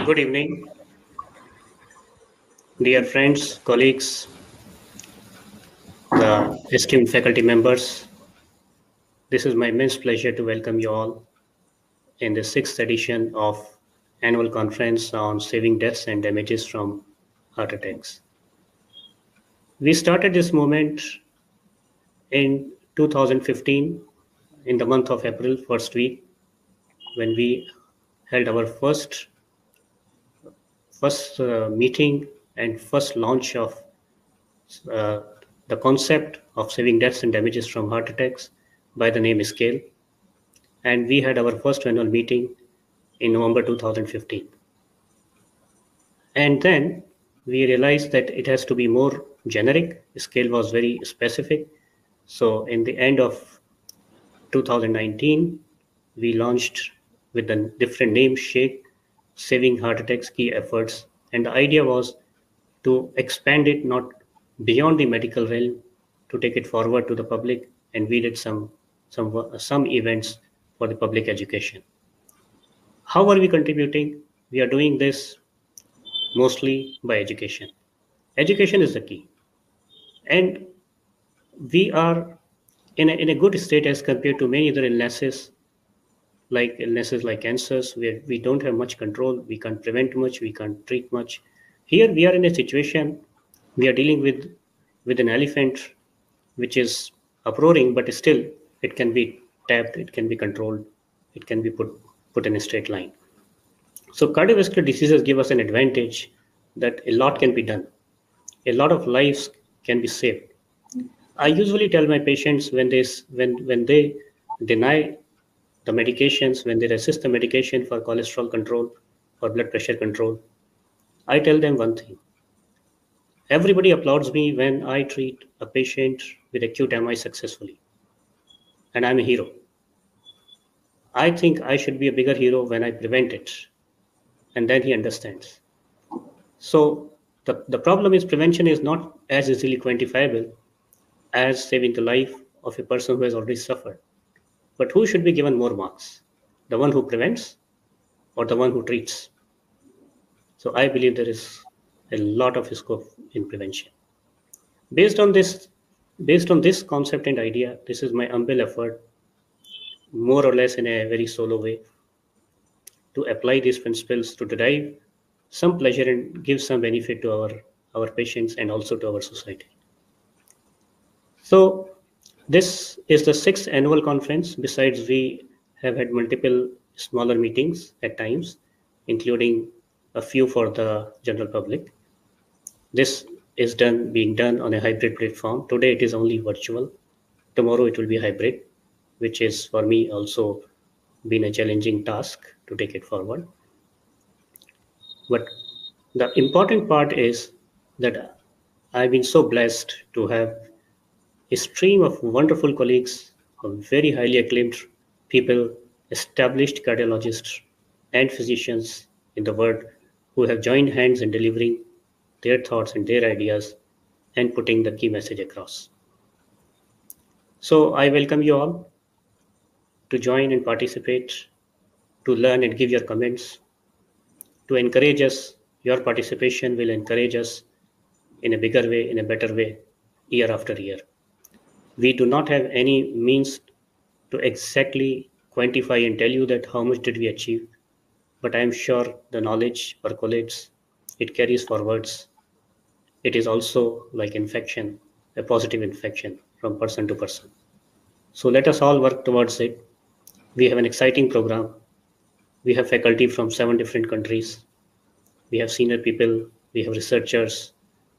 Good evening, dear friends, colleagues, the esteemed faculty members. This is my immense pleasure to welcome you all in the sixth edition of annual conference on saving deaths and damages from heart attacks. We started this movement in 2015 in the month of April, first week, when we held our first meeting and first launch of uh, the concept of saving deaths and damages from heart attacks by the name scale. And we had our first annual meeting in November 2015. And then we realized that it has to be more generic. Scale was very specific. So in the end of 2019, we launched with a different name, SHAKE, Saving Heart Attacks Key Efforts. And the idea was to expand it not beyond the medical realm, to take it forward to the public, and we did some events for the public education. How are we contributing? We are doing this mostly by education. Education is the key, and we are in a good state as compared to many other illnesses like cancers, where we don't have much control, we can't prevent much, we can't treat much. Here we are in a situation, we are dealing with an elephant which is uproaring, but still it can be tapped, it can be controlled, it can be put in a straight line. So cardiovascular diseases give us an advantage that a lot can be done, a lot of lives can be saved. I usually tell my patients when they deny the medications, when they resist the medication for cholesterol control or blood pressure control, I tell them one thing. Everybody applauds me when I treat a patient with acute MI successfully, and I'm a hero. I think I should be a bigger hero when I prevent it, and then he understands. So the problem is prevention is not as easily quantifiable as saving the life of a person who has already suffered. But who should be given more marks? The one who prevents or the one who treats? So I believe there is a lot of scope in prevention. Based on this, based on this concept and idea, this is my humble effort, more or less in a very solo way, to apply these principles to derive some pleasure and give some benefit to our patients and also to our society. So this is the sixth annual conference. Besides, we have had multiple smaller meetings at times, including a few for the general public. This is being done on a hybrid platform. Today it is only virtual. Tomorrow it will be hybrid, which is for me also been a challenging task to take it forward. But the important part is that I've been so blessed to have a stream of wonderful colleagues, of very highly acclaimed people, established cardiologists and physicians in the world who have joined hands in delivering their thoughts and their ideas and putting the key message across. So I welcome you all to join and participate, to learn and give your comments, to encourage us. Your participation will encourage us in a bigger way, in a better way, year after year. We do not have any means to exactly quantify and tell you that how much did we achieve, but I am sure the knowledge percolates, it carries forwards. It is also like infection, a positive infection from person to person. So let us all work towards it. We have an exciting program. We have faculty from 7 different countries. We have senior people, we have researchers,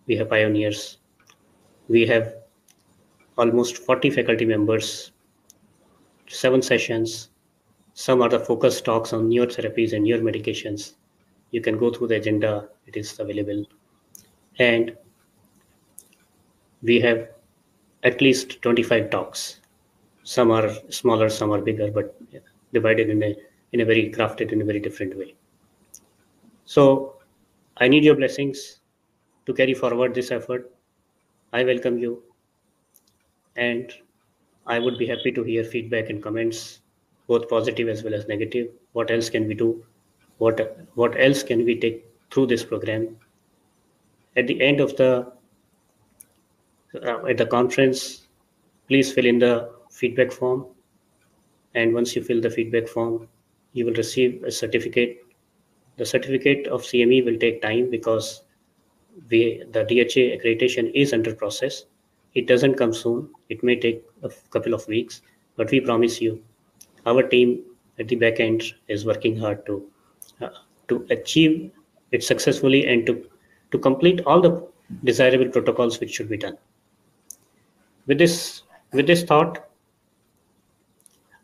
we have pioneers. We have almost 40 faculty members, 7 sessions. Some are the focus talks on newer therapies and newer medications. You can go through the agenda, it is available. And we have at least 25 talks. Some are smaller, some are bigger, but divided in a very crafted, in a very different way. So I need your blessings to carry forward this effort. I welcome you, and I would be happy to hear feedback and comments, both positive as well as negative. What else can we do? what else can we take through this program. At the end of at the conference, please fill in the feedback form, and once you fill the feedback form, you will receive a certificate. The certificate of CME will take time because the DHA accreditation is under process. It doesn't come soon. It may take a couple of weeks, but we promise you, our team at the back end is working hard to achieve it successfully and to complete all the desirable protocols which should be done. With this thought,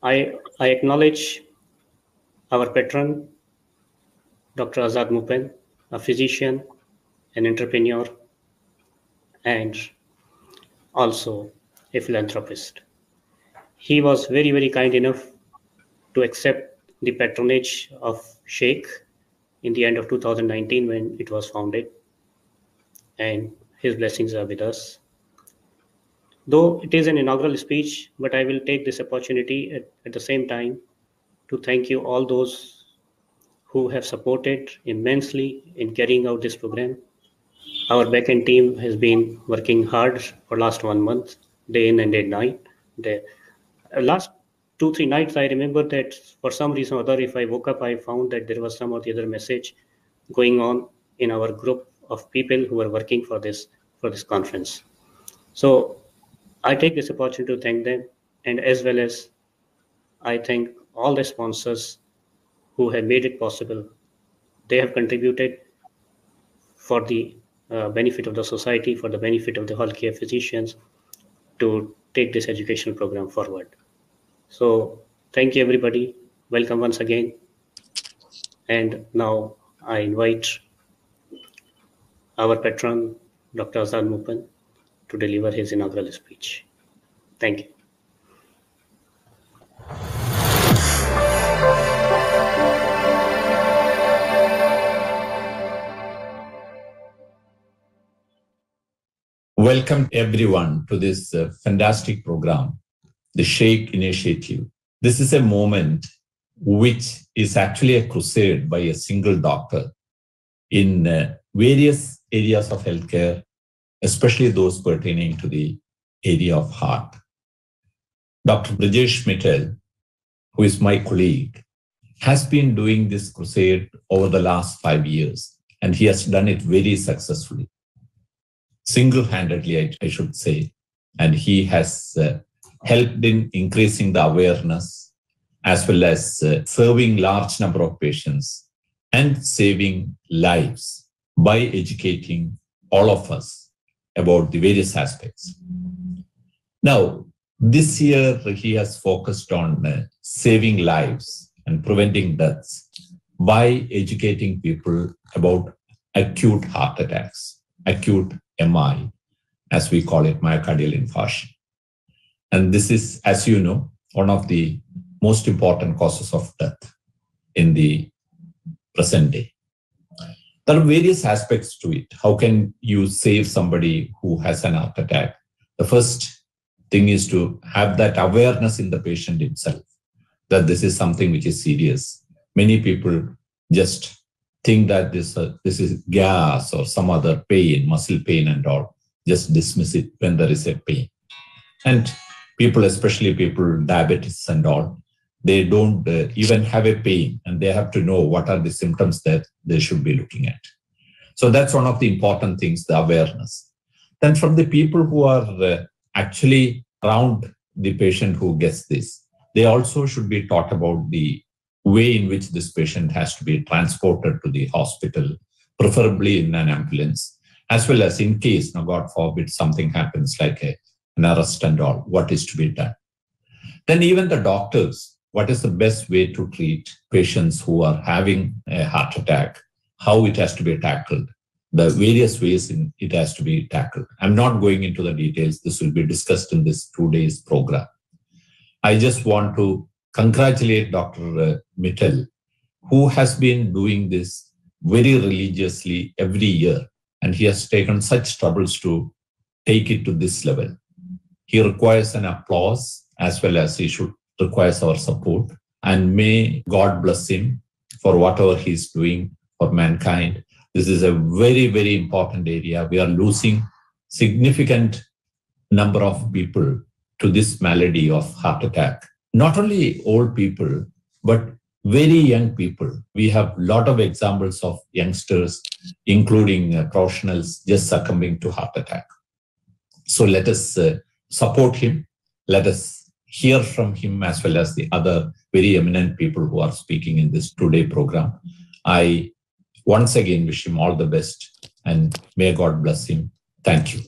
I acknowledge our patron, Dr. Azad Moopen, a physician, an entrepreneur, and also a philanthropist. He was very, very kind enough to accept the patronage of SHAKE in the end of 2019 when it was founded, and his blessings are with us. Though it is an inaugural speech, but I will take this opportunity at the same time to thank you all those who have supported immensely in carrying out this program. Our backend team has been working hard for last 1 month, day in and day night. The last 2-3 nights, I remember that for some reason or other, if I woke up, I found that there was some or the other message going on in our group of people who are working for this conference. So I take this opportunity to thank them, and as well as I thank all the sponsors who have made it possible. They have contributed for the benefit of the society, for the benefit of the healthcare physicians, to take this educational program forward. So thank you, everybody. Welcome once again. And now I invite our patron, Dr. Azad Moopen, to deliver his inaugural speech. Thank you. Welcome everyone to this fantastic program, the SHAKE Initiative. This is a moment which is actually a crusade by a single doctor in various areas of healthcare, especially those pertaining to the area of heart. Dr. Brajesh Mittal, who is my colleague, has been doing this crusade over the last 5 years, and he has done it very successfully. Single-handedly, I should say, and he has helped in increasing the awareness as well as serving large number of patients and saving lives by educating all of us about the various aspects. Now, this year he has focused on saving lives and preventing deaths by educating people about acute heart attacks, acute MI, as we call it, myocardial infarction. And this is, as you know, one of the most important causes of death in the present day. There are various aspects to it. How can you save somebody who has an heart attack? The first thing is to have that awareness in the patient himself, that this is something which is serious. Many people just think that this is gas or some other pain, muscle pain and all, just dismiss it when there is a pain. And people, especially people diabetes and all, they don't even have a pain, and they have to know what are the symptoms that they should be looking at. So that's one of the important things, the awareness. Then from the people who are actually around the patient who gets this, they also should be taught about the way in which this patient has to be transported to the hospital, preferably in an ambulance, as well as in case, now God forbid, something happens like an arrest and all, what is to be done. Then even the doctors, what is the best way to treat patients who are having a heart attack, how it has to be tackled, the various ways it has to be tackled. I'm not going into the details. This will be discussed in this 2 days program. I just want to congratulate Dr. Mittal, who has been doing this very religiously every year, and he has taken such troubles to take it to this level. He requires an applause as well as he should requires our support, and may God bless him for whatever he's doing for mankind. This is a very, very important area. We are losing significant number of people to this malady of heart attack. Not only old people, but very young people. We have a lot of examples of youngsters, including professionals, just succumbing to heart attack. So let us support him. Let us hear from him as well as the other very eminent people who are speaking in this today program. I once again wish him all the best and may God bless him. Thank you.